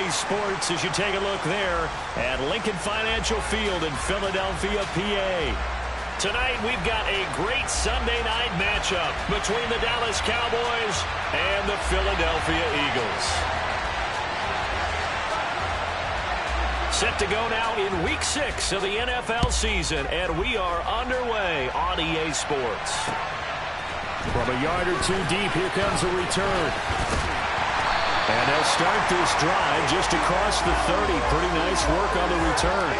EA Sports as you take a look there at Lincoln Financial Field in Philadelphia, PA. Tonight we've got a great Sunday night matchup between the Dallas Cowboys and the Philadelphia Eagles. Set to go now in Week 6 of the NFL season, and we are underway on EA Sports. From a yard or two deep, here comes a return. And they'll start this drive just across the 30. Pretty nice work on the return.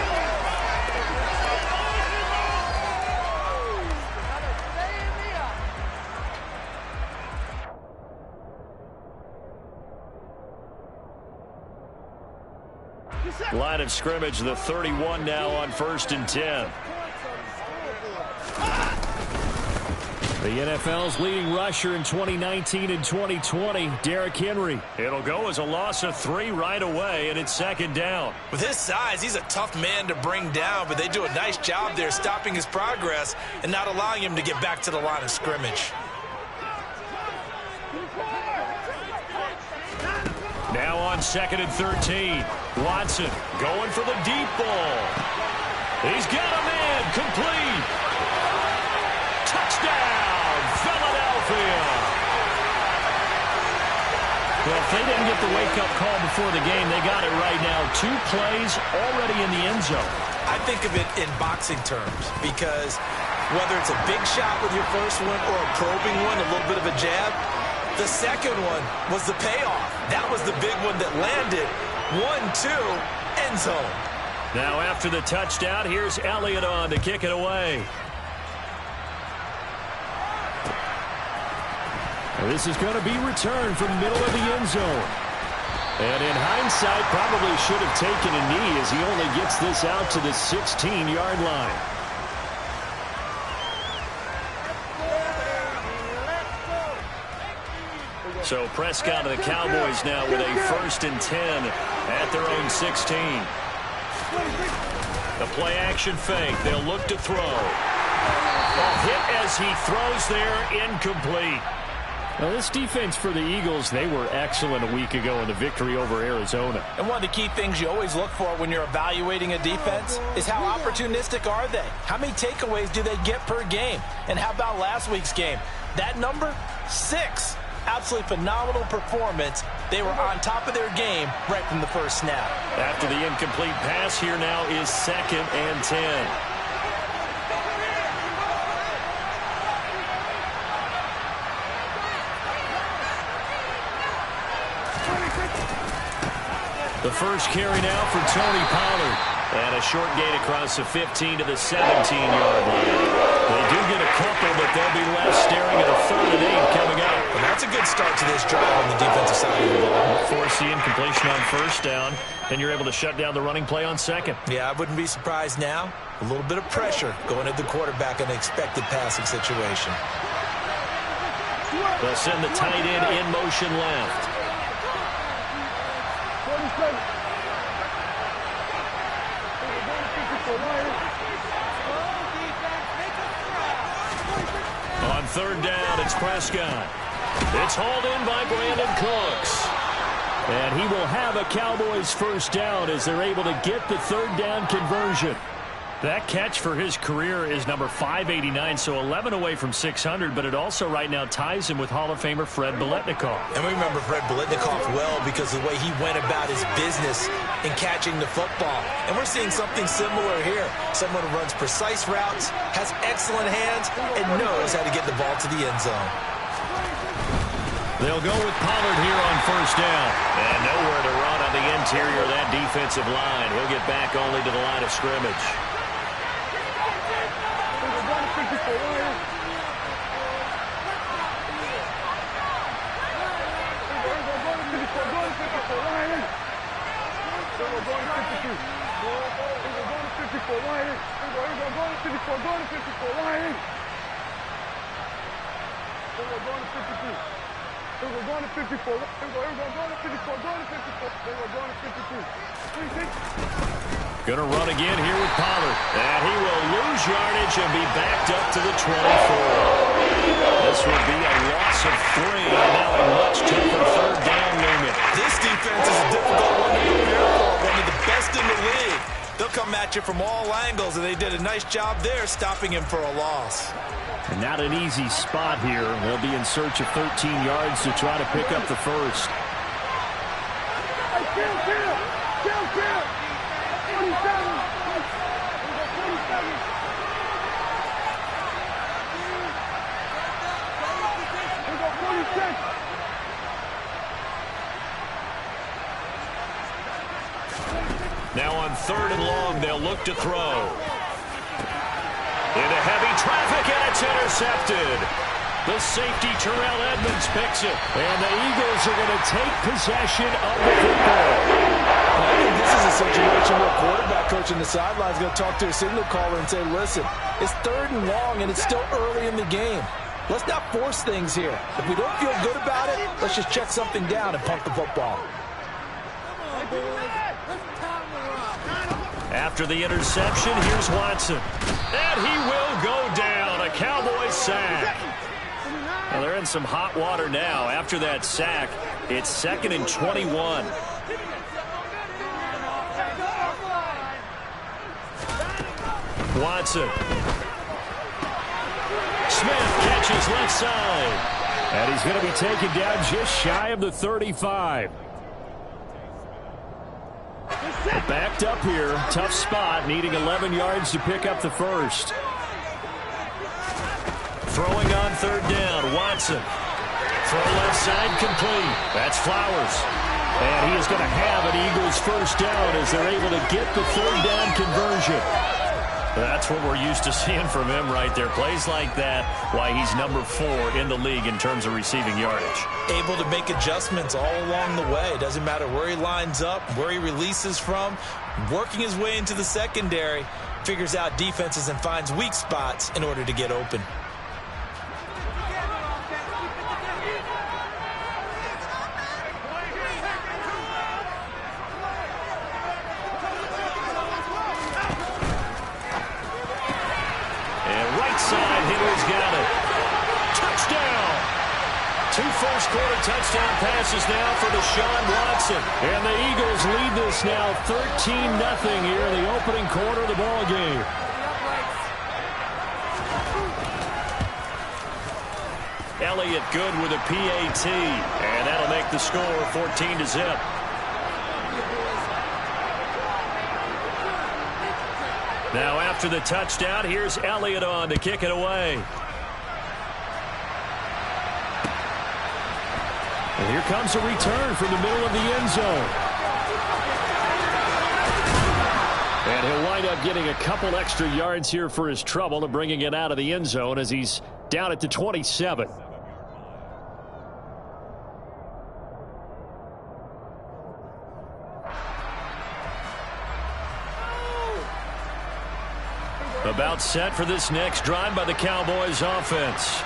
Line of scrimmage, the 31 now on 1st and 10. The NFL's leading rusher in 2019 and 2020, Derrick Henry. It'll go as a loss of 3 right away, and it's 2nd down. With his size, he's a tough man to bring down, but they do a nice job there stopping his progress and not allowing him to get back to the line of scrimmage. Now on 2nd and 13. Watson going for the deep ball. He's got a man, complete. Touchdown, Philadelphia. Well, if they didn't get the wake-up call before the game, they got it right now. 2 plays already in the end zone. I think of it in boxing terms because whether it's a big shot with your first one or a probing one, a little bit of a jab, the second one was the payoff. That was the big one that landed. 1-2, end zone. Now after the touchdown, here's Elliott on to kick it away. This is going to be returned from the middle of the end zone. And in hindsight, probably should have taken a knee as he only gets this out to the 16-yard line. So Prescott and the Cowboys now with a 1st and 10 at their own 16. The play-action fake. They'll look to throw. A hit as he throws there, incomplete. Well, this defense for the Eagles, they were excellent a week ago in the victory over Arizona. And one of the key things you always look for when you're evaluating a defense is how opportunistic are they? How many takeaways do they get per game? And how about last week's game? That number, 6. Absolutely phenomenal performance. They were on top of their game right from the first snap. After the incomplete pass, here now is 2nd and 10. The first carry now for Tony Pollard. And a short gain across the 15 to the 17-yard line. They do get a couple, but they'll be left staring at a 3rd and 8 coming up. And that's a good start to this drive on the defensive side of the ball. Force the incompletion on 1st down, and you're able to shut down the running play on 2nd. Yeah, I wouldn't be surprised now. A little bit of pressure going at the quarterback in an expected passing situation. They'll send the tight end in motion left. On 3rd down, it's Prescott. It's hauled in by Brandon Cooks. And he will have a Cowboys 1st down as they're able to get the 3rd down conversion. That catch for his career is number 589, so 11 away from 600, but it also right now ties him with Hall of Famer Fred Biletnikoff. And we remember Fred Biletnikoff well because of the way he went about his business in catching the football. And we're seeing something similar here. Someone who runs precise routes, has excellent hands, and knows how to get the ball to the end zone. They'll go with Pollard here on 1st down. And nowhere to run on the interior of that defensive line. He'll get back only to the line of scrimmage. Going to run again here with Pollard. And he will lose yardage and be backed up to the 24. This would be a loss of 3, and now a much tougher 3rd down limit. This defense is a difficult one to at you from all angles, and they did a nice job there stopping him for a loss. And not an easy spot here. They'll be in search of 13 yards to try to pick up the first. Now on 3rd and long, they'll look to throw. Into heavy traffic, and it's intercepted. The safety, Terrell Edmonds, picks it. And the Eagles are going to take possession of the football. I think this is a situation where a quarterback coach on the sideline is going to talk to a signal caller and say, listen, it's 3rd and long, and it's still early in the game. Let's not force things here. If we don't feel good about it, let's just check something down and punt the football. After the interception, here's Watson. And he will go down. A Cowboys sack. Well, they're in some hot water now. After that sack, it's 2nd and 21. Watson. Smith catches left side. And he's going to be taken down just shy of the 35. Backed up here. Tough spot. Needing 11 yards to pick up the first. Throwing on 3rd down. Watson. Throw left side complete. That's Flowers. And he is going to have an Eagles first down as they're able to get the 3rd down conversion. That's what we're used to seeing from him right there. Plays like that, why he's number 4 in the league in terms of receiving yardage. Able to make adjustments all along the way. Doesn't matter where he lines up, where he releases from. Working his way into the secondary, figures out defenses and finds weak spots in order to get open. Got it. Touchdown. 2 first-quarter touchdown passes now for Deshaun Watson. And the Eagles lead this now 13-0 here in the opening quarter of the ball game. Elliott good with a PAT. And that'll make the score 14-0. Now after the touchdown, here's Elliott on to kick it away. And here comes a return from the middle of the end zone. And he'll wind up getting a couple extra yards here for his trouble and bringing it out of the end zone as he's down at the 27. About set for this next drive by the Cowboys offense.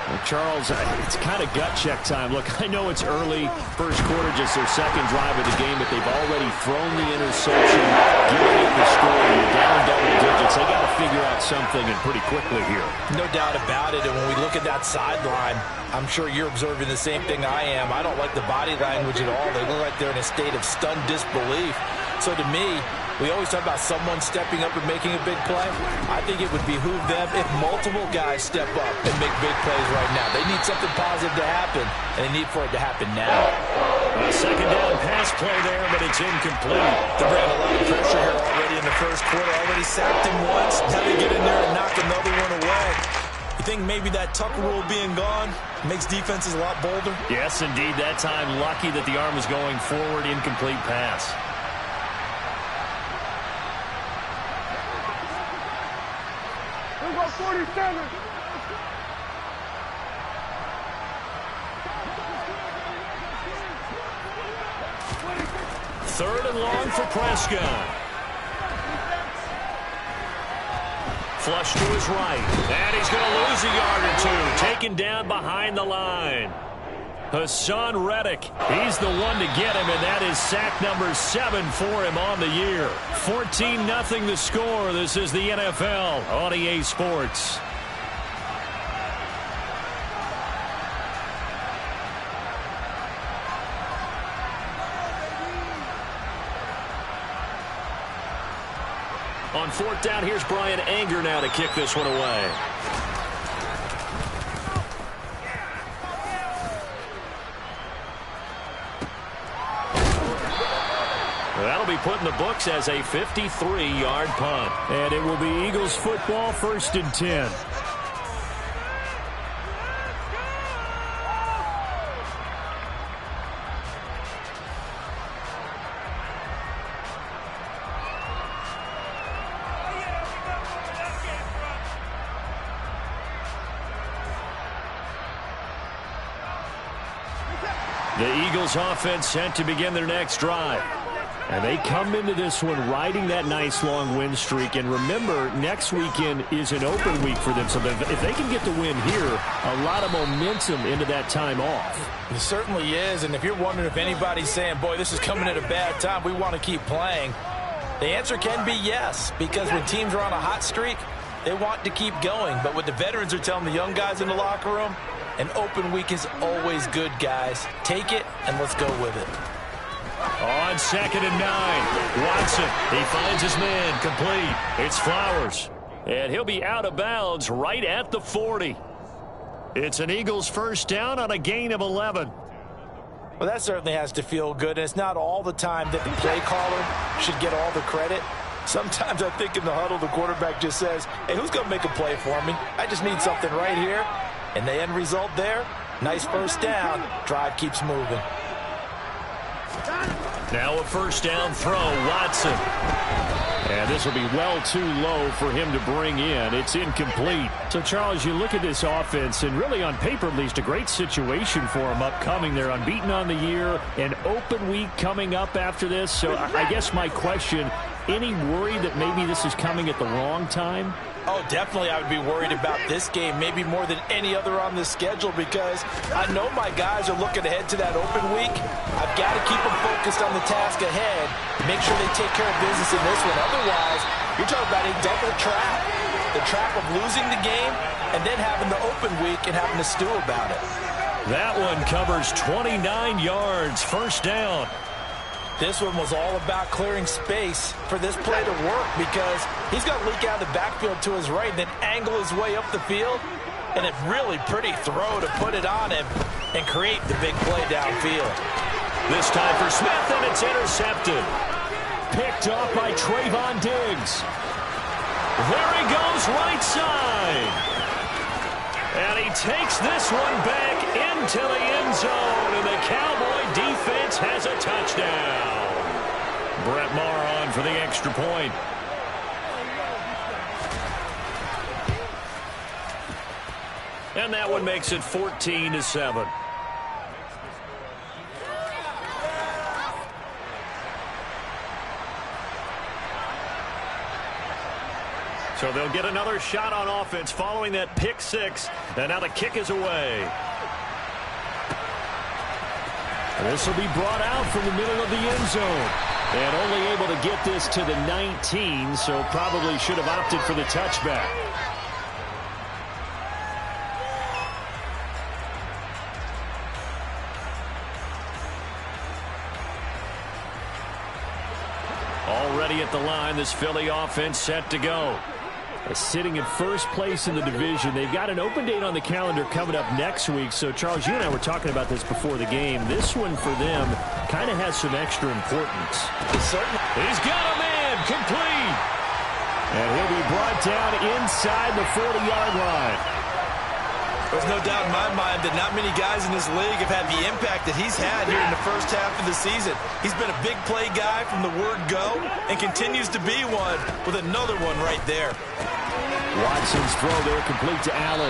Well, Charles, it's kind of gut check time. Look, I know it's early, first quarter, just their 2nd drive of the game, but they've already thrown the interception, giving it the score. You're down double digits. They got to figure out something and pretty quickly here. No doubt about it. And when we look at that sideline, I'm sure you're observing the same thing I am. I don't like the body language at all. They look like they're in a state of stunned disbelief. So to me, we always talk about someone stepping up and making a big play. I think it would behoove them if multiple guys step up and make big plays right now. They need something positive to happen, and they need for it to happen now. A 2nd down pass play there, but it's incomplete. They're bringing a lot of pressure here already in the first quarter. Already sacked him once. Now they get in there and knock another one away. You think maybe that Tucker rule being gone makes defenses a lot bolder? Yes, indeed. That time, lucky that the arm was going forward. Incomplete pass. We got 47. Third and long for Prescott. Flush to his right. And he's going to lose a yard or 2. Taken down behind the line. Hassan Reddick. He's the one to get him, and that is sack number 7 for him on the year. 14-0 the score. This is the NFL on EA Sports. On fourth down, here's Brian Anger now to kick this one away. That'll be put in the books as a 53-yard punt. And it will be Eagles football, 1st and 10. The Eagles offense set to begin their next drive. And they come into this one riding that nice long win streak. And remember, next weekend is an open week for them. So if they can get the win here, a lot of momentum into that time off. It certainly is. And if you're wondering if anybody's saying, boy, this is coming at a bad time, we want to keep playing, the answer can be yes. Because when teams are on a hot streak, they want to keep going. But what the veterans are telling the young guys in the locker room, an open week is always good, guys. Take it, and let's go with it. On 2nd and 9, Watson, he finds his man, complete. It's Flowers, and he'll be out of bounds right at the 40. It's an Eagles first down on a gain of 11. Well, that certainly has to feel good, and it's not all the time that the play caller should get all the credit. Sometimes I think in the huddle, the quarterback just says, hey, who's going to make a play for me? I just need something right here. And the end result there, nice first down. Drive keeps moving. Now a first down throw, Watson. And this will be well too low for him to bring in. It's incomplete. So, Charles, you look at this offense, and really on paper at least, a great situation for them upcoming. They're unbeaten on the year, an open week coming up after this. So I guess my question, any worry that maybe this is coming at the wrong time? Oh, definitely I would be worried about this game, maybe more than any other on the schedule, because I know my guys are looking ahead to that open week. I've got to keep them focused on the task ahead, make sure they take care of business in this one. Otherwise, you're talking about a double trap. The trap of losing the game and then having the open week and having to stew about it. That one covers 29 yards, first down. This one was all about clearing space for this play to work, because he's going to leak out of the backfield to his right and then angle his way up the field. And a really pretty throw to put it on him and create the big play downfield. This time for Smith, and it's intercepted. Picked off by Trayvon Diggs. There he goes, right side. And he takes this one back into the end zone, and the Cowboy defense has a touchdown. Brett Maher on for the extra point. And that one makes it 14-7. So they'll get another shot on offense following that pick six. And now the kick is away. And this will be brought out from the middle of the end zone. And only able to get this to the 19, so probably should have opted for the touchback. Already at the line, this Philly offense set to go. Sitting in first place in the division. They've got an open date on the calendar coming up next week. So, Charles, you and I were talking about this before the game. This one for them kind of has some extra importance. He's got a man, complete. And he'll be brought down inside the 40-yard line. There's no doubt in my mind that not many guys in this league have had the impact that he's had here in the first half of the season. He's been a big play guy from the word go and continues to be one with another one right there. Watson's throw there complete to Allen.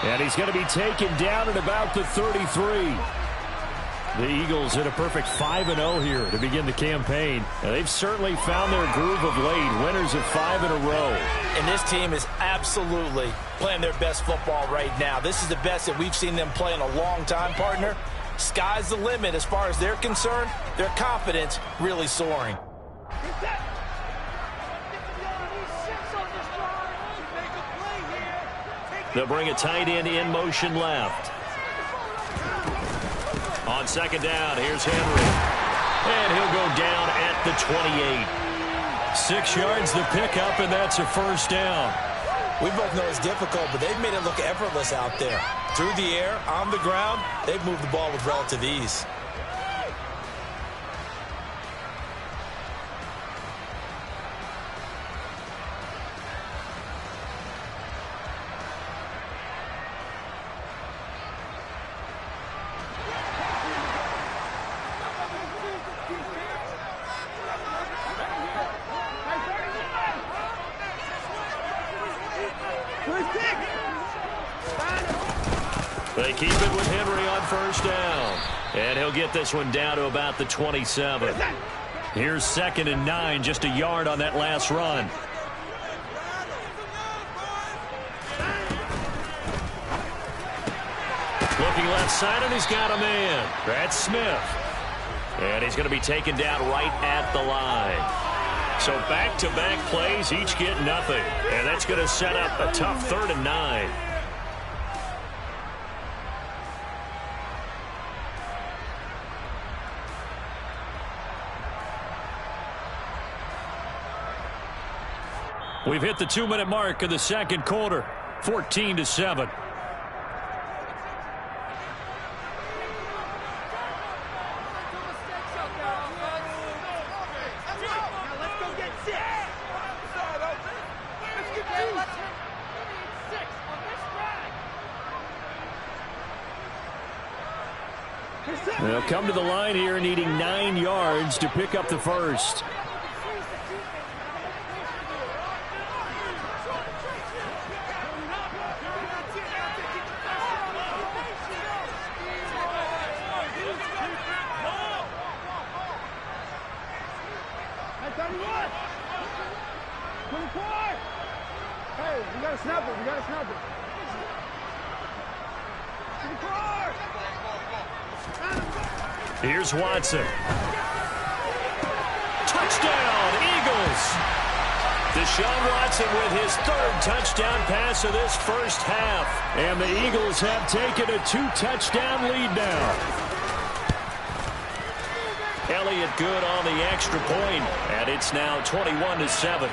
And he's going to be taken down at about the 33. The Eagles hit a perfect 5-0 here to begin the campaign. And they've certainly found their groove of late. Winners of 5 in a row. And this team is absolutely playing their best football right now. This is the best that we've seen them play in a long time, partner. Sky's the limit as far as they're concerned. Their confidence really soaring. They'll bring a tight end in motion left. On second down, here's Henry. And he'll go down at the 28. 6 yards the pickup, and that's a first down. We both know it's difficult, but they've made it look effortless out there. Through the air, on the ground, they've moved the ball with relative ease. They keep it with Henry on first down. And he'll get this one down to about the 27. Here's 2nd and 9, just a yard on that last run. Looking left side, and he's got a man. That's Smith. And he's going to be taken down right at the line. So back-to-back plays, each get nothing. And that's going to set up a tough 3rd and 9. We've hit the 2-minute mark of the second quarter, 14-7. They'll come to the line here needing 9 yards to pick up the first. Hey, we gotta snap it. We gotta snap it. Here's Watson. Touchdown, Eagles. Deshaun Watson with his 3rd touchdown pass of this first half. And the Eagles have taken a 2-touchdown lead now. Elliott good on the extra point, and it's now 21-7.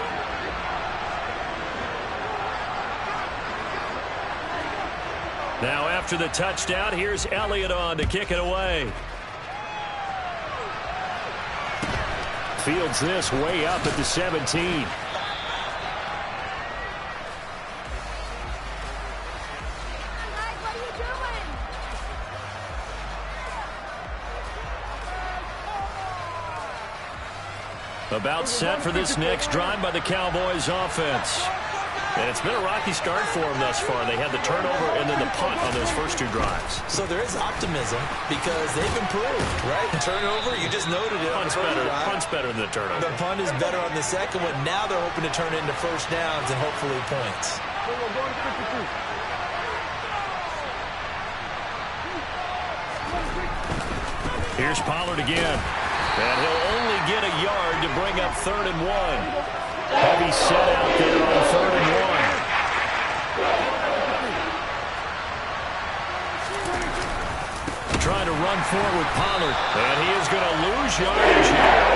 Now after the touchdown, here's Elliott on to kick it away. Fields this way up at the 17. About set for this next drive by the Cowboys offense. And it's been a rocky start for them thus far. They had the turnover and then the punt on those first 2 drives. So there is optimism because they've improved, right? Turnover, you just noted it. Punt's better than the turnover. The punt is better on the second one. Now they're hoping to turn it into first downs and hopefully points. Here's Pollard again. And he'll only get a yard to bring up 3rd and 1. Heavy set out there on 3rd and 1. Trying to run forward with Pollard. And he is going to lose yardage here.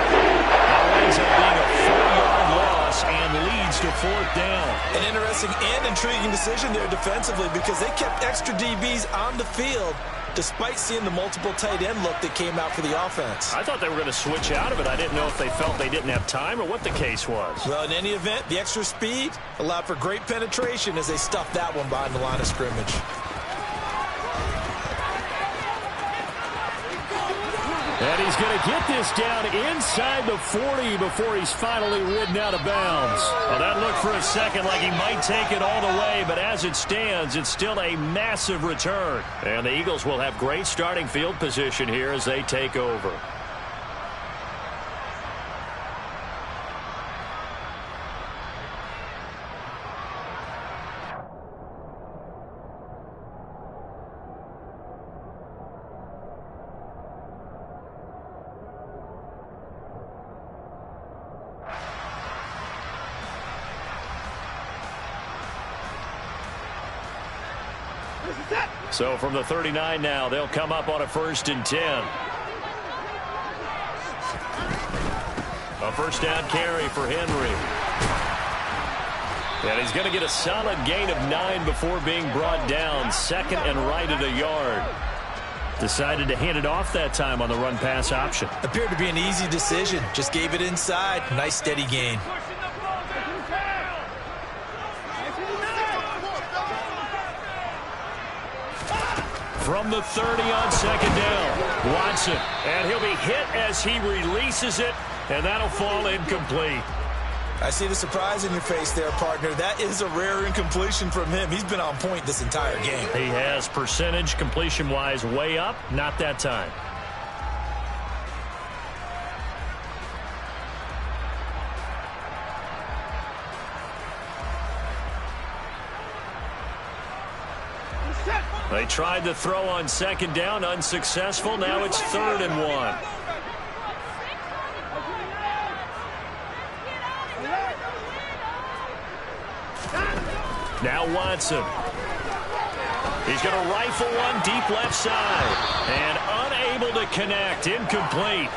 That winds up being a 4-yard loss and leads to 4th down. An interesting and intriguing decision there defensively because they kept extra DBs on the field despite seeing the multiple tight end look that came out for the offense. I thought they were going to switch out of it. I didn't know if they felt they didn't have time or what the case was. Well, in any event, the extra speed allowed for great penetration as they stuffed that one behind the line of scrimmage. And he's going to get this down inside the 40 before he's finally ridden out of bounds. Well, that looked for a second like he might take it all the way, but as it stands, it's still a massive return. And the Eagles will have great starting field position here as they take over. So from the 39 now, they'll come up on a 1st and 10. A first down carry for Henry. And he's going to get a solid gain of 9 before being brought down. Second and right at a yard. Decided to hand it off that time on the run-pass option. Appeared to be an easy decision. Just gave it inside. Nice steady gain. From the 30 on second down, Watson. And he'll be hit as he releases it, and that'll fall incomplete. I see the surprise in your face there, partner. That is a rare incompletion from him. He's been on point this entire game. He has percentage completion-wise way up, not that time. They tried to throw on second down, unsuccessful. Now it's 3rd and 1. Now Watson. He's going to rifle one deep left side. And unable to connect. Incomplete.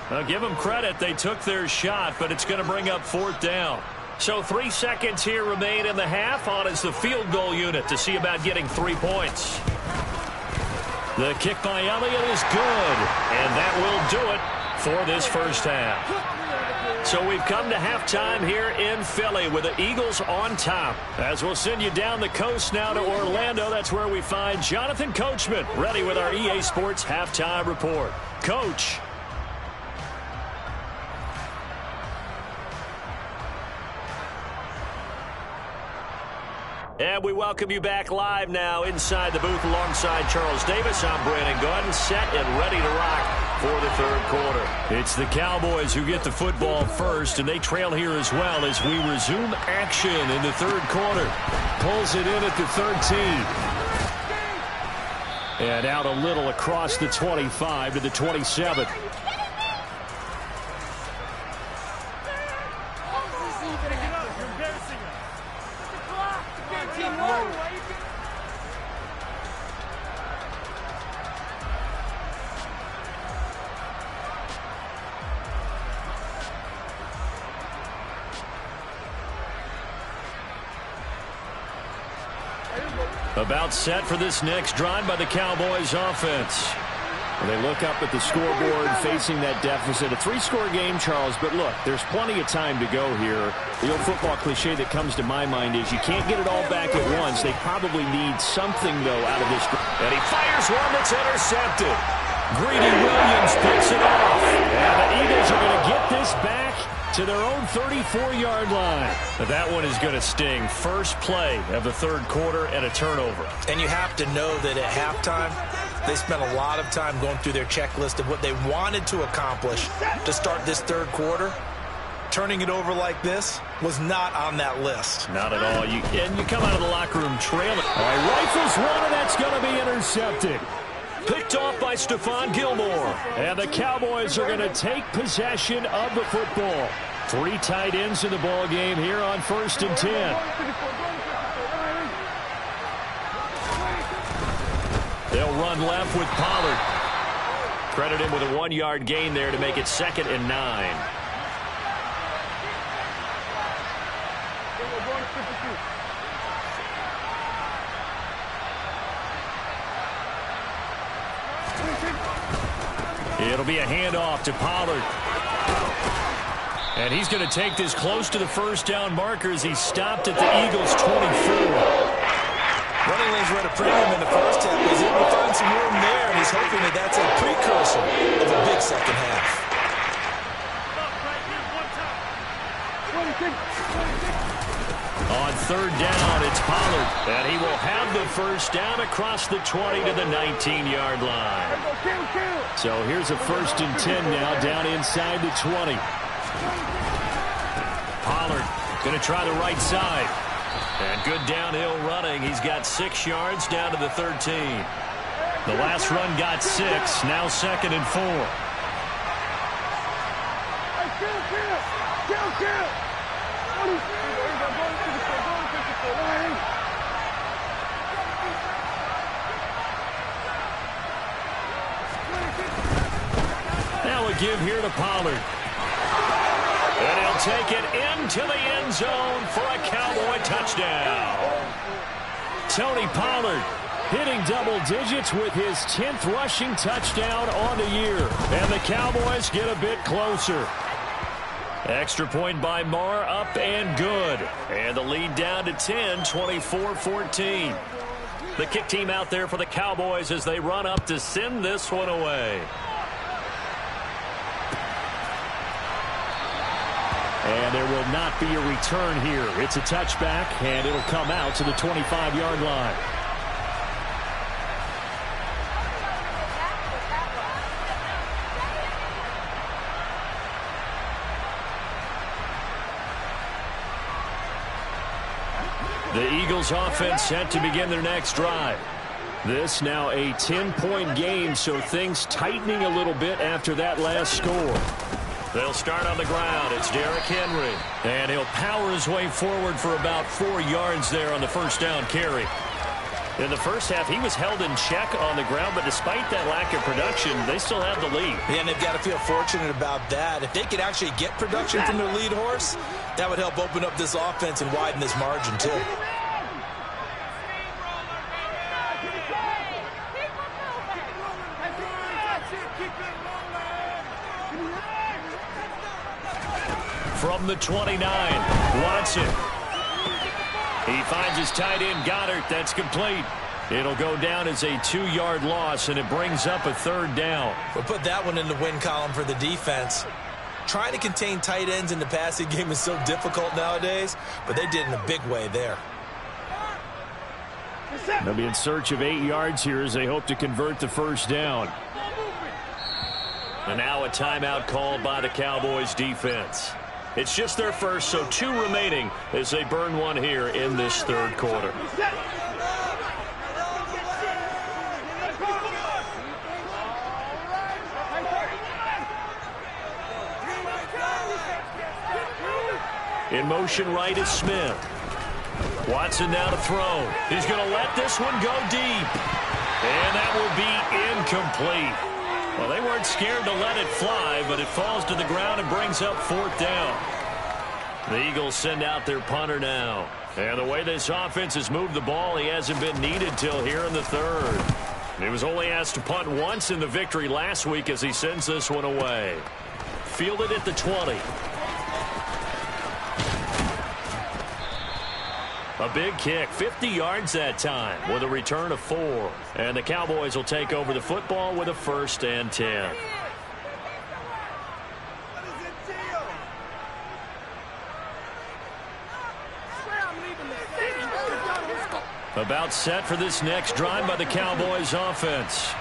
I'll give them credit. They took their shot, but it's going to bring up 4th down. So 3 seconds here remain in the half. On is the field goal unit to see about getting 3 points. The kick by Elliott is good. And that will do it for this first half. So we've come to halftime here in Philly with the Eagles on top. As we'll send you down the coast now to Orlando, that's where we find Jonathan Coachman ready with our EA Sports halftime report. Coach. And we welcome you back live now inside the booth alongside Charles Davis. I'm Brandon Gordon, set and ready to rock for the 3rd quarter. It's the Cowboys who get the football first, and they trail here as well as we resume action in the 3rd quarter. Pulls it in at the 13. And out a little across the 25 to the 27. About set for this next drive by the Cowboys offense. They look up at the scoreboard facing that deficit. A 3-score game, Charles, but look, there's plenty of time to go here. The old football cliche that comes to my mind is you can't get it all back at once. They probably need something, though, out of this. And he fires one that's intercepted. Greedy Williams picks it off. And the Eagles are going to get this back to their own 34-yard line. But that one is going to sting. First play of the 3rd quarter and a turnover. And you have to know that at halftime, they spent a lot of time going through their checklist of what they wanted to accomplish to start this 3rd quarter. Turning it over like this was not on that list. Not at all. And you come out of the locker room trailing. Rifles one, and that's going to be intercepted. Picked off by Stephon Gilmore. And the Cowboys are going to take possession of the football. 3 tight ends in the ball game here on 1st and 10. They'll run left with Pollard. Credit him with a 1-yard gain there to make it 2nd and 9. It'll be a handoff to Pollard. And he's going to take this close to the first down marker as he stopped at the Eagles' 24. Running lanes were at a premium in the first half. He's able to find some room there, and he's hoping that that's a precursor of a big second half. On 3rd down, it's Pollard. And he will have the first down across the 20 to the 19-yard line. So here's a 1st and 10 now down inside the 20. Pollard going to try the right side. And good downhill running. He's got 6 yards down to the 13. The last run got 6. Now 2nd and 4. Now a give here to Pollard. take it into the end zone for a Cowboy touchdown. Tony Pollard hitting double digits with his 10th rushing touchdown on the year. And the Cowboys get a bit closer. Extra point by Marr, up and good. And the lead down to 10, 24-14. The kick team out there for the Cowboys as they run up to send this one away. And there will not be a return here. It's a touchback, and it'll come out to the 25-yard line. The Eagles offense set to begin their next drive. This now a 10-point game, so things tightening a little bit after that last score. They'll start on the ground. It's Derrick Henry. And he'll power his way forward for about 4 yards there on the first down carry. In the first half, he was held in check on the ground, but despite that lack of production, they still have the lead. Yeah, and they've got to feel fortunate about that. If they could actually get production from their lead horse, that would help open up this offense and widen this margin, too. From the 29, Watson. He finds his tight end, Goddard. That's complete. It'll go down as a 2-yard loss, and it brings up a third down. We'll put that one in the win column for the defense. Trying to contain tight ends in the passing game is so difficult nowadays, but they did in a big way there. They'll be in search of 8 yards here as they hope to convert the first down. And now a timeout called by the Cowboys defense. It's just their first, so 2 remaining as they burn one here in this third quarter. In motion right is Smith. Watson now to throw. He's going to let this one go deep. And that will be incomplete. Well, they weren't scared to let it fly, but it falls to the ground and brings up 4th down. The Eagles send out their punter now. And the way this offense has moved the ball, he hasn't been needed till here in the third. He was only asked to punt once in the victory last week as he sends this one away. Fielded at the 20. A big kick, 50 yards that time with a return of 4. And the Cowboys will take over the football with a 1st and 10. About set for this next drive by the Cowboys offense.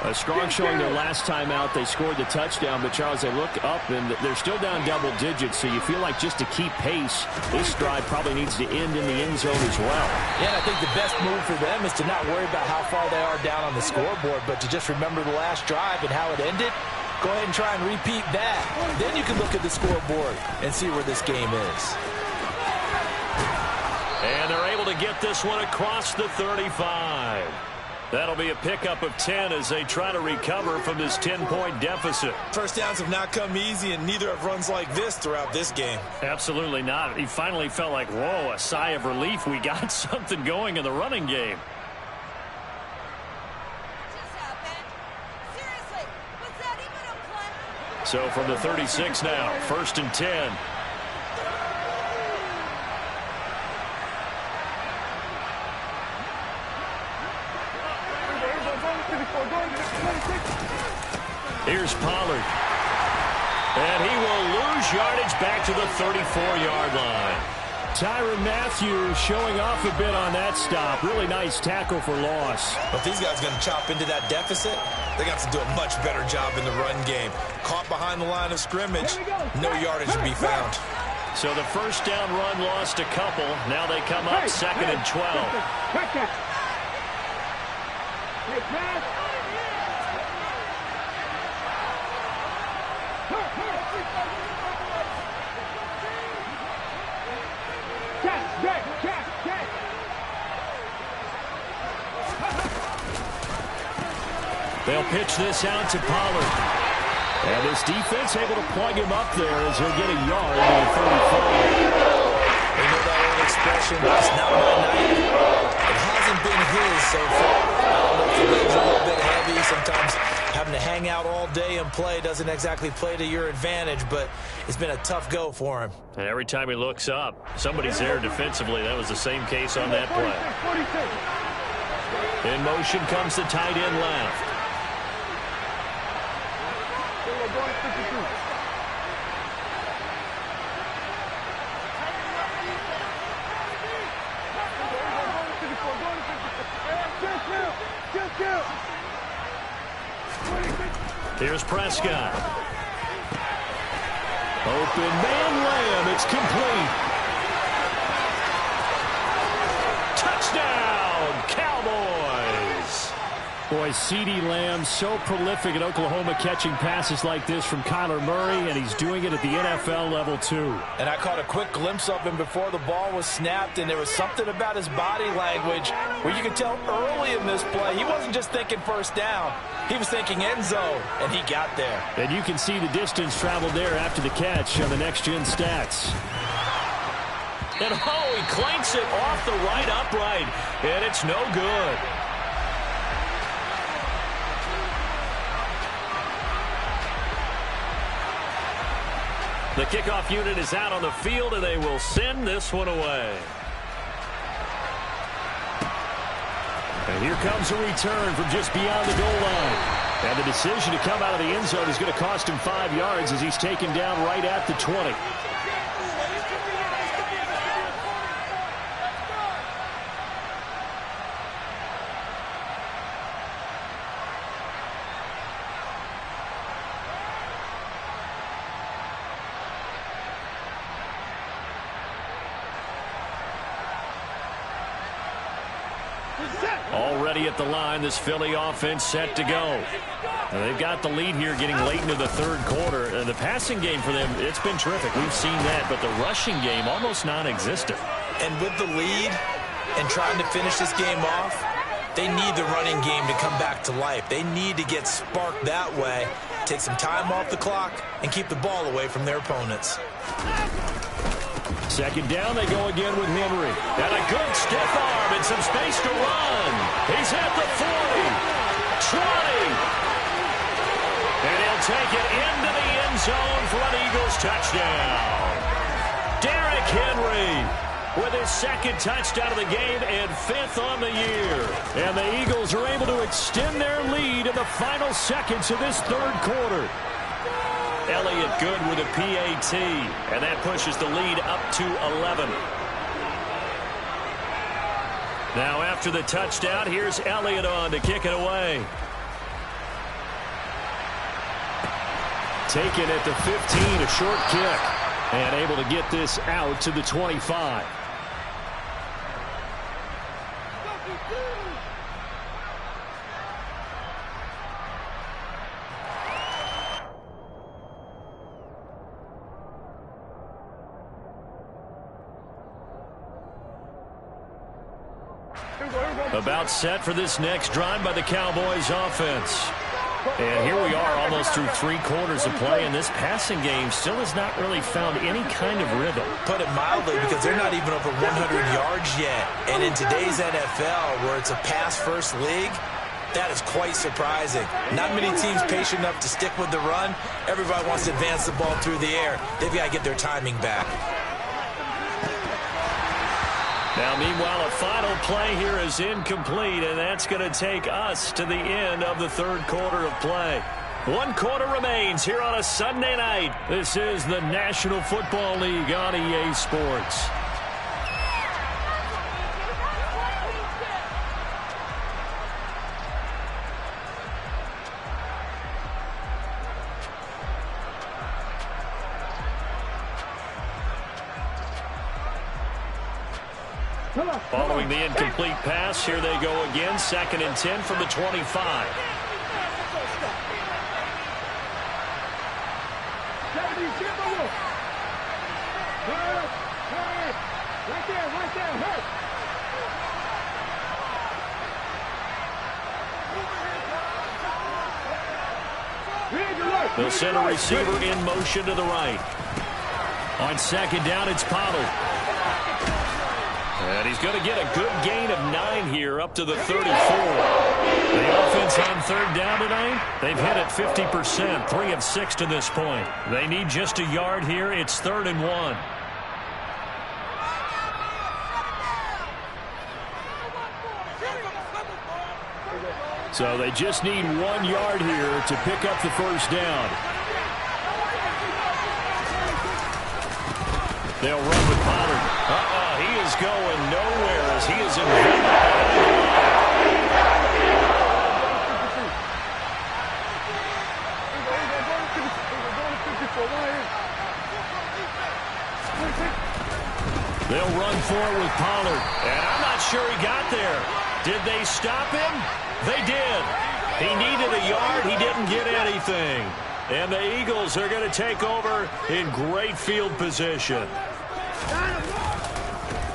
A strong showing their last time out. They scored the touchdown, but, Charles, they look up, and they're still down double digits, so you feel like just to keep pace, this drive probably needs to end in the end zone as well. Yeah, and I think the best move for them is to not worry about how far they are down on the scoreboard, but to just remember the last drive and how it ended. Go ahead and try and repeat that. Then you can look at the scoreboard and see where this game is. And they're able to get this one across the 35. That'll be a pickup of 10 as they try to recover from this 10-point deficit. First downs have not come easy, and neither have runs like this throughout this game. Absolutely not. He finally felt like, whoa, a sigh of relief. We got something going in the running game. So from the 36 now, 1st and 10. Here's Pollard. And he will lose yardage back to the 34-yard line. Tyrann Mathieu showing off a bit on that stop. Really nice tackle for loss. But these guys are going to chop into that deficit. They got to do a much better job in the run game. Caught behind the line of scrimmage, no yardage to be found. So the first down run lost a couple. Now they come up 2nd and 12. They'll pitch this out to Pollard. And this defense able to plug him up there as he'll get a yard to the 35. You know that old expression, it's not my night. It hasn't been his so far. I don't know if the legs are a little bit heavy. Sometimes having to hang out all day and play doesn't exactly play to your advantage, but it's been a tough go for him. And every time he looks up, somebody's there defensively. That was the same case on that play. In motion comes the tight end left. Here's Prescott. Open man Lamb. It's complete. Touchdown, Cowboys. Boy, CeeDee Lamb so prolific at Oklahoma catching passes like this from Kyler Murray, and he's doing it at the NFL level too. And I caught a quick glimpse of him before the ball was snapped, and there was something about his body language where you could tell early in this play he wasn't just thinking first down. He was thinking end zone, and he got there. And you can see the distance traveled there after the catch on the next-gen stats. And he clanks it off the right upright, and it's no good. The kickoff unit is out on the field, and they will send this one away. And here comes a return from just beyond the goal line. And the decision to come out of the end zone is going to cost him 5 yards as he's taken down right at the 20. Already at the line, this Philly offense set to go. Now, they've got the lead here getting late into the third quarter. The passing game for them, it's been terrific. We've seen that, but the rushing game almost non-existent. And with the lead and trying to finish this game off, they need the running game to come back to life. They need to get sparked that way, take some time off the clock, and keep the ball away from their opponents. Second down, they go again with Henry. And a good stiff arm and some space to run. He's at the 40, 20. And he'll take it into the end zone for an Eagles touchdown. Derrick Henry with his second touchdown of the game and 5th on the year. And the Eagles are able to extend their lead in the final seconds of this third quarter. Elliott good with a PAT, and that pushes the lead up to 11. Now after the touchdown, here's Elliott on to kick it away. Taken at the 15, a short kick, and able to get this out to the 25. About set for this next drive by the Cowboys offense. And here we are almost through 3 quarters of play, and this passing game still has not really found any kind of rhythm. Put it mildly, because they're not even over 100 yards yet. And in today's NFL, where it's a pass-first league, that is quite surprising. Not many teams patient enough to stick with the run. Everybody wants to advance the ball through the air. They've got to get their timing back. Now, meanwhile, a final play here is incomplete, and that's going to take us to the end of the third quarter of play. 1 quarter remains here on a Sunday night. This is the National Football League on EA Sports. Following the incomplete pass, here they go again. 2nd and 10 from the 25. Read the right. They'll send a receiver in motion to the right. On second down, it's Pollard. And he's going to get a good gain of 9 here up to the 34. The offense on third down tonight, they've hit it 50%, 3 of 6 to this point. They need just a yard here. It's 3rd and 1. So they just need 1 yard here to pick up the first down. They'll run with Pollard. He is going nowhere as he is in. They'll run forward with Pollard. And I'm not sure he got there. Did they stop him? They did. He needed a yard. He didn't get anything. And the Eagles are going to take over in great field position.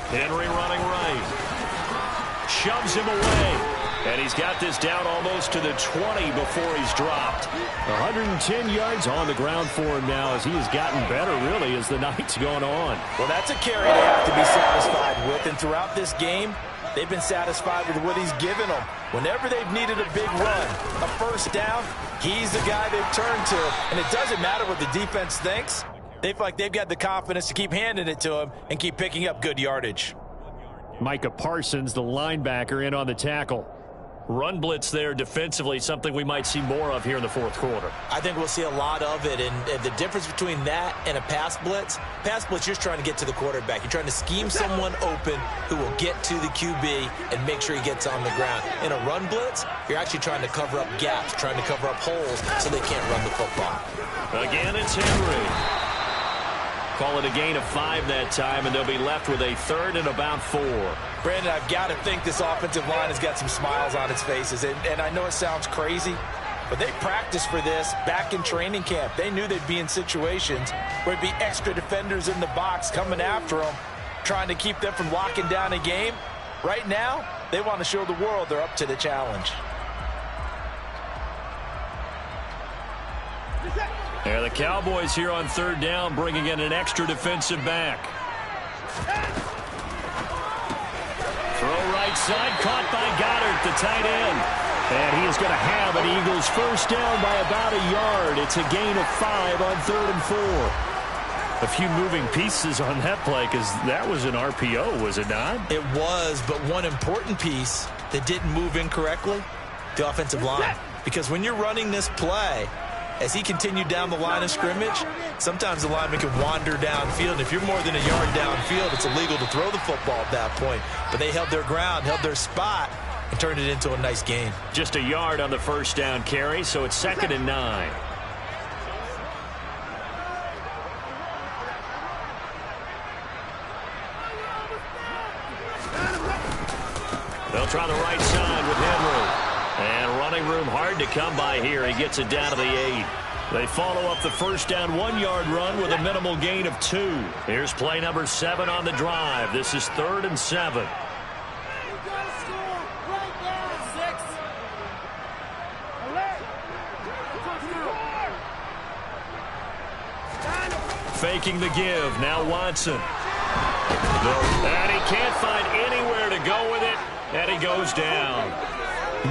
Henry running right. Shoves him away. And he's got this down almost to the 20 before he's dropped. 110 yards on the ground for him now as he has gotten better, really, as the night's gone on. Well, that's a carry they have to be satisfied with. And throughout this game, they've been satisfied with what he's given them. Whenever they've needed a big run, a first down, he's the guy they've turned to. And it doesn't matter what the defense thinks. They feel like they've got the confidence to keep handing it to him and keep picking up good yardage. Micah Parsons, the linebacker, in on the tackle. Run blitz there defensively, something we might see more of here in the fourth quarter. I think we'll see a lot of it, and the difference between that and a pass blitz, you're just trying to get to the quarterback. You're trying to scheme someone open who will get to the QB and make sure he gets on the ground. In a run blitz, you're actually trying to cover up gaps, trying to cover up holes so they can't run the football. Again, it's Henry. Call it a gain of 5 that time, and they'll be left with a 3rd and about 4. Brandon, I've got to think this offensive line has got some smiles on its faces. And I know it sounds crazy, but they practiced for this back in training camp. They knew they'd be in situations where it'd be extra defenders in the box coming after them, trying to keep them from locking down a game. Right now, they want to show the world they're up to the challenge. There the Cowboys here on third down, bringing in an extra defensive back. Throw right side, caught by Goddard, the tight end. And he is going to have an Eagles first down by about a yard. It's a gain of 5 on 3rd and 4. A few moving pieces on that play because that was an RPO, was it not? It was, but one important piece that didn't move incorrectly, the offensive line. Because when you're running this play, as he continued down the line of scrimmage, sometimes the lineman can wander downfield. And if you're more than a yard downfield, it's illegal to throw the football at that point. But they held their ground, held their spot, and turned it into a nice gain. Just a yard on the first down carry, so it's 2nd and 9. They'll try the right side with Henry. And running room hard to come by here. He gets it down to the 8. They follow up the first down 1-yard run with a minimal gain of 2. Here's play number 7 on the drive. This is 3rd and 7. Faking the give. Now Watson. And he can't find anywhere to go with it. And he goes down.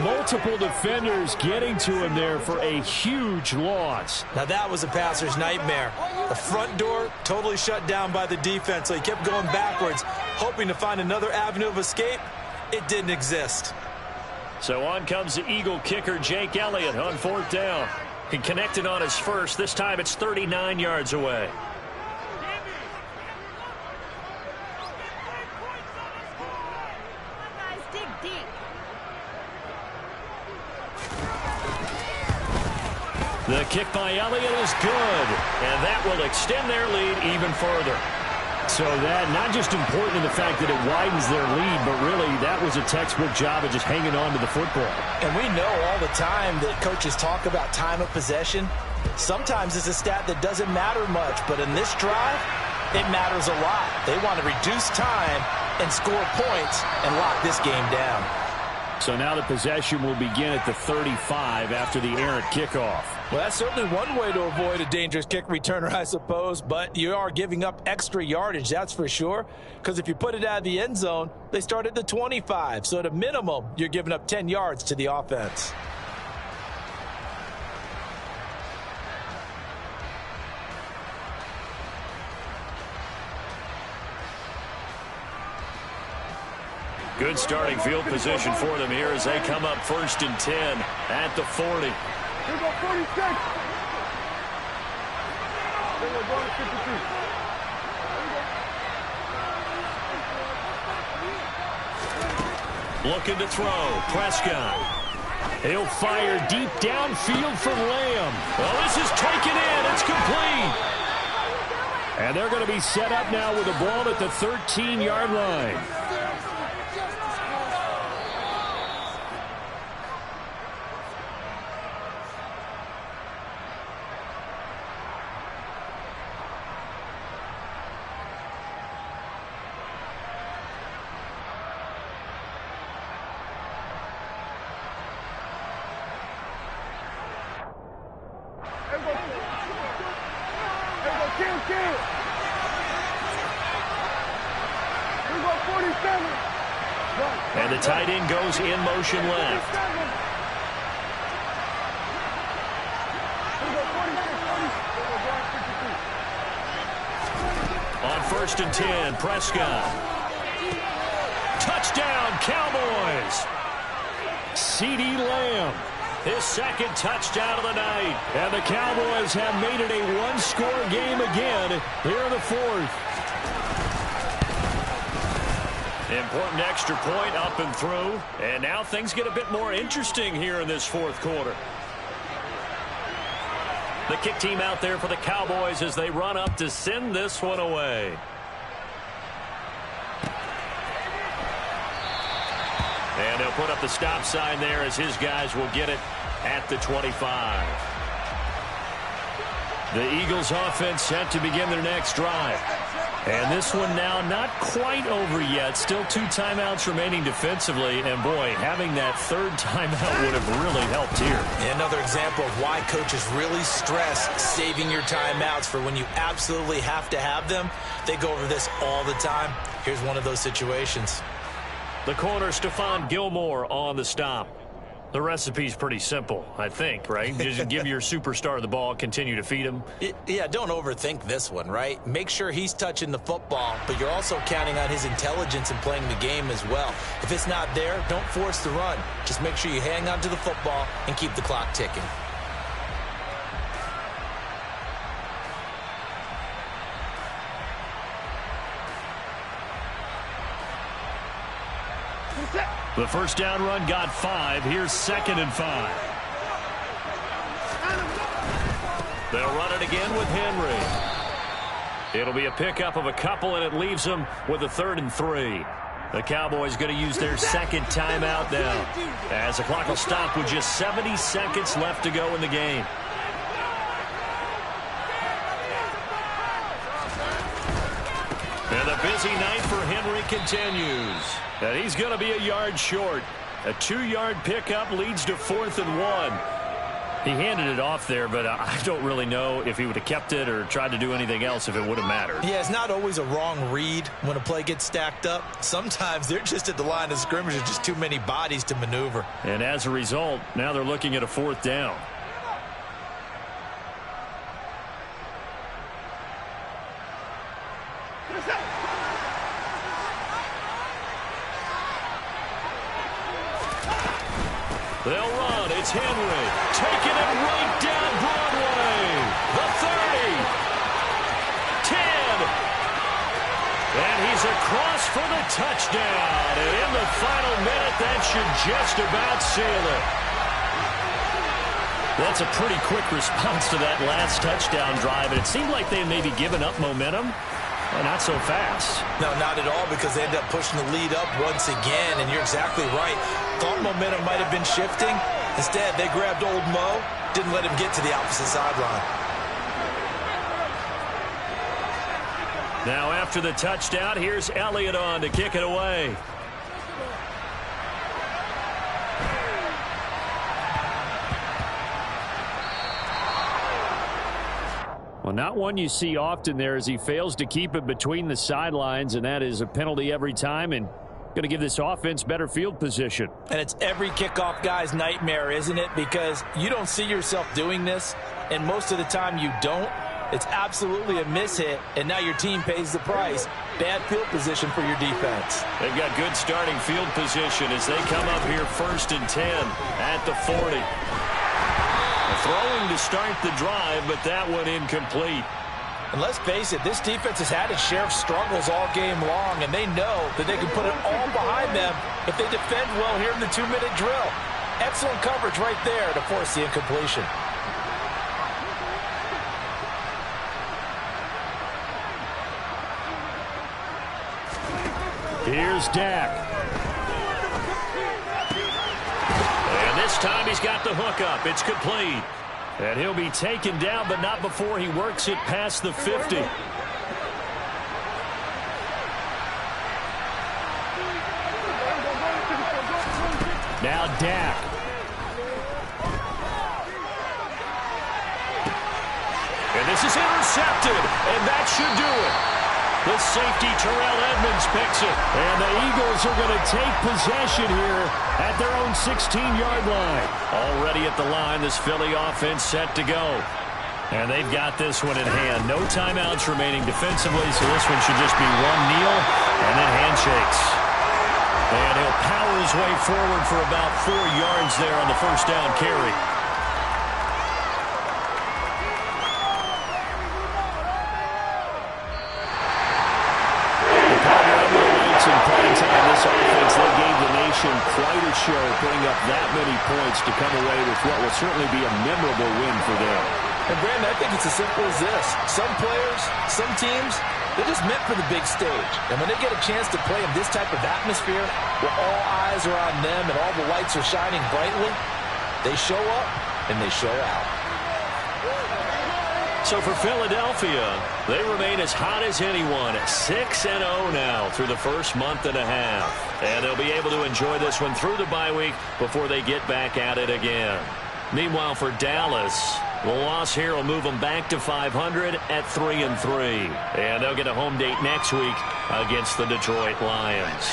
Multiple defenders getting to him there for a huge loss. Now that was a passer's nightmare. The front door totally shut down by the defense, so he kept going backwards, hoping to find another avenue of escape. It didn't exist. So on comes the Eagle kicker, Jake Elliott, on 4th down. He connected on his first. This time it's 39 yards away. The kick by Elliott is good, and that will extend their lead even further. So that not just important in the fact that it widens their lead, but really that was a textbook job of just hanging on to the football. And we know all the time that coaches talk about time of possession. Sometimes it's a stat that doesn't matter much, but in this drive, it matters a lot. They want to reduce time and score points and lock this game down. So now the possession will begin at the 35 after the errant kickoff. Well, that's certainly one way to avoid a dangerous kick returner, I suppose, but you are giving up extra yardage, that's for sure, because if you put it out of the end zone, they start at the 25, so at a minimum, you're giving up 10 yards to the offense. Good starting field position for them here as they come up 1st and 10 at the 40. Here go 46. Here we go, 52. Looking to throw. Prescott. He'll fire deep downfield from Lamb. Well, this is taken in. It's complete. And they're going to be set up now with a ball at the 13-yard line. And the tight end goes in motion left. On 1st and 10, Prescott. Touchdown, Cowboys. CeeDee Lamb. His 2nd touchdown of the night. And the Cowboys have made it a one-score game again here in the 4th. Important extra point up and through. And now things get a bit more interesting here in this 4th quarter. The kick team out there for the Cowboys as they run up to send this one away. And they'll put up the stop sign there as his guys will get it at the 25. The Eagles offense set to begin their next drive. And this one now not quite over yet. Still 2 timeouts remaining defensively. And, boy, having that 3rd timeout would have really helped here. Another example of why coaches really stress saving your timeouts for when you absolutely have to have them. They go over this all the time. Here's one of those situations. The corner, Stephon Gilmore on the stop. The recipe's pretty simple, I think, right? Just give your superstar the ball, continue to feed him. Yeah, don't overthink this one, right? Make sure he's touching the football, but you're also counting on his intelligence in playing the game as well. If it's not there, don't force the run. Just make sure you hang on to the football and keep the clock ticking. The 1st down run got 5. Here's 2nd and 5. They'll run it again with Henry. It'll be a pickup of a couple, and it leaves them with a 3rd and 3. The Cowboys going to use their 2nd timeout now, as the clock will stop with just 70 seconds left to go in the game. And the busy night for Henry continues. And he's going to be a yard short. A 2-yard pickup leads to 4th and 1. He handed it off there, but I don't really know if he would have kept it or tried to do anything else if it would have mattered. Yeah, it's not always a wrong read when a play gets stacked up. Sometimes they're just at the line of scrimmage. There's just too many bodies to maneuver. And as a result, now they're looking at a 4th down. They'll run. It's Henry. Taking it right down Broadway. The 30. 10. And he's across for the touchdown. And in the final minute, that should just about seal it. That's a pretty quick response to that last touchdown drive. And it seemed like they may be giving up momentum. Well, not so fast. No, not at all, because they ended up pushing the lead up once again, and you're exactly right. Thought momentum might have been shifting. Instead, they grabbed old Mo, didn't let him get to the opposite sideline. Now after the touchdown, here's Elliott on to kick it away. Well, not one you see often there as he fails to keep it between the sidelines, and that is a penalty every time and going to give this offense better field position. And it's every kickoff guy's nightmare, isn't it? Because you don't see yourself doing this, and most of the time you don't. It's absolutely a mishit, and now your team pays the price. Bad field position for your defense. They've got good starting field position as they come up here 1st and 10 at the 40. Throwing to start the drive, but that one incomplete. And let's face it, this defense has had its share of struggles all game long, and they know that they can put it all behind them if they defend well here in the 2-minute drill. Excellent coverage right there to force the incompletion. Here's Dak. And this time he's got the hook up. It's complete. And he'll be taken down, but not before he works it past the 50. Now Dak. And this is intercepted, and that should do it. The safety, Terrell Edmonds, picks it. And the Eagles are going to take possession here at their own 16-yard line. Already at the line, this Philly offense set to go. And they've got this one in hand. No timeouts remaining defensively, so this one should just be one kneel and then handshakes. And he'll power his way forward for about 4 yards there on the first down carry. This offense, they gave the nation quite a show, putting up that many points to come away with what will certainly be a memorable win for them. And Brandon, I think it's as simple as this. Some players, some teams, they're just meant for the big stage. And when they get a chance to play in this type of atmosphere, where all eyes are on them and all the lights are shining brightly, they show up and they show out. So for Philadelphia, they remain as hot as anyone at 6-0 now through the first month and a half. And they'll be able to enjoy this one through the bye week before they get back at it again. Meanwhile, for Dallas, the loss here will move them back to 500 at 3-3. And they'll get a home date next week against the Detroit Lions.